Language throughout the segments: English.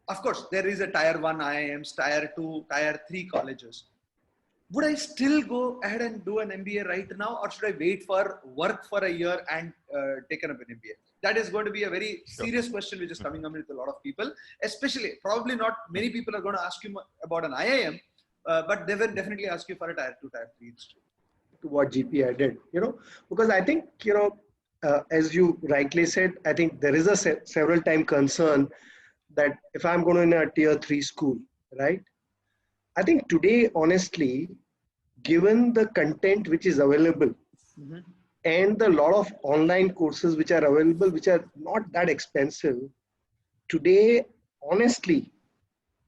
of course, there is a tier 1 IIMs, tier 2, tier 3 colleges. Would I still go ahead and do an MBA right now, or should I wait for work for a year and take up an MBA? That is going to be a very serious question which is coming up with a lot of people, especially probably not many people are going to ask you about an IIM, but they will definitely ask you for a tier 2, tier 3 institute. To what GP added, because I think, as you rightly said, I think there is a several time concern that if I'm going to in a tier 3 school, right? I think today, honestly, given the content which is available and the lot of online courses which are available, which are not that expensive, today, honestly,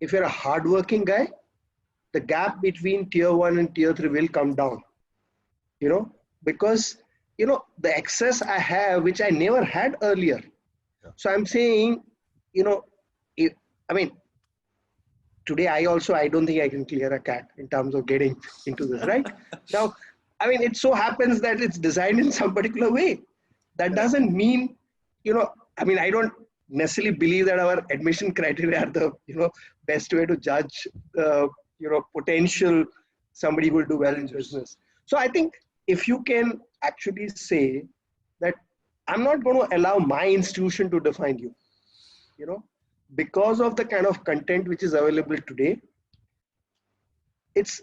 if you're a hardworking guy, the gap between tier 1 and tier 3 will come down, because, the access I have, which I never had earlier. Yeah. So I'm saying, today I don't think I can clear a CAT in terms of getting into this, right? Now, it so happens that it's designed in some particular way. That doesn't mean, I don't necessarily believe that our admission criteria are the, best way to judge, potential somebody who will do well in business. So I think if you can actually say that I'm not going to allow my institution to define you, because of the kind of content which is available today, it's,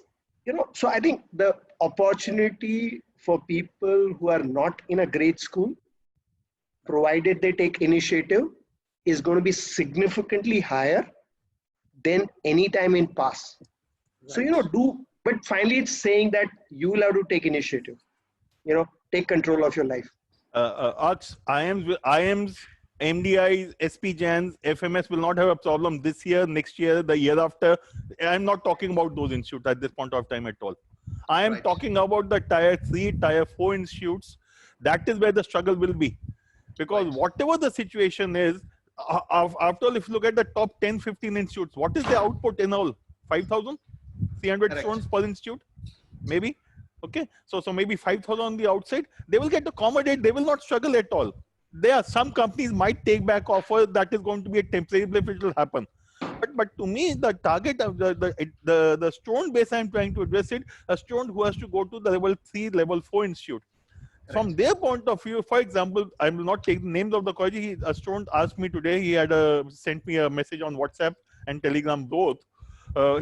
so I think the opportunity for people who are not in a great school, provided they take initiative, is going to be significantly higher than any time in past. Right. So, but finally it's saying that you will have to take initiative, take control of your life. IIMs, MDIs, SPJANs, FMS will not have a problem this year, next year, the year after. I'm not talking about those institutes at this point of time at all. I am talking about the tier 3, tier 4 institutes. That is where the struggle will be. Because whatever the situation is, after all, if you look at the top 10, 15 institutes, what is the output in all? 5,300 students per institute? Maybe. Okay. So maybe 5,000 on the outside. They will get accommodate. They will not struggle at all. There are some companies might take back offer. That is going to be a temporary blip. It will happen. But to me, the target of the student base I'm trying to address it, a student who has to go to the level 3, level 4 institute. From their point of view, for example, I will not take the names of the college. A student asked me today, he had sent me a message on WhatsApp and Telegram both.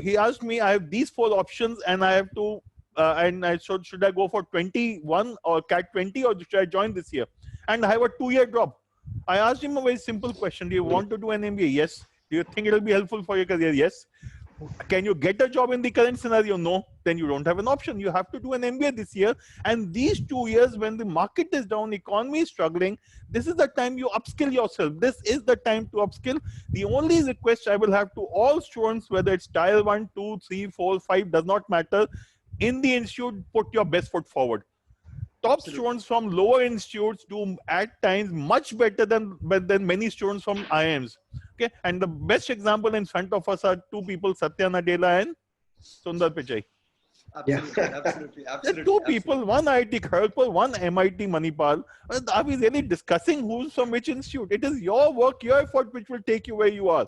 He asked me, I have these 4 options and I have to, and I should I go for 21 or CAT 20 or should I join this year? And I have a 2-year drop. I asked him a very simple question. Do you want to do an MBA? Yes. Do you think it will be helpful for your career? Yes. Can you get a job in the current scenario? No. Then you don't have an option. You have to do an MBA this year. And these 2 years when the market is down, economy is struggling, this is the time you upskill yourself. This is the time to upskill. The only request I will have to all students, whether it's tier 1, 2, 3, 4, 5, does not matter. In the institute, put your best foot forward. Top students from lower institutes do at times much better than many students from IIMs. Okay, and the best example in front of us are 2 people, Satya Nadella and Sundar Pichai. Absolutely. 2 people, one IIT Kharagpur, one MIT Manipal. Are we really discussing who's from which institute? It is your work, your effort which will take you where you are.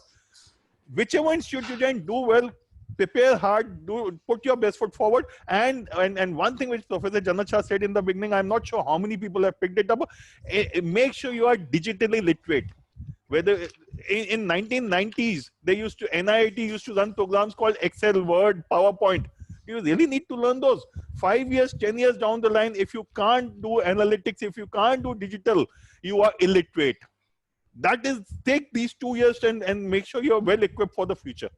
Whichever institute you join, do well. Prepare hard, put your best foot forward. And one thing which Professor Janat Shah said in the beginning, I'm not sure how many people have picked it up. Make sure you are digitally literate. Whether in 1990s, NIIT used to run programs called Excel, Word, PowerPoint. You really need to learn those. 5 years, 10 years down the line, if you can't do analytics, if you can't do digital, you are illiterate. That is, take these 2 years and make sure you're well equipped for the future.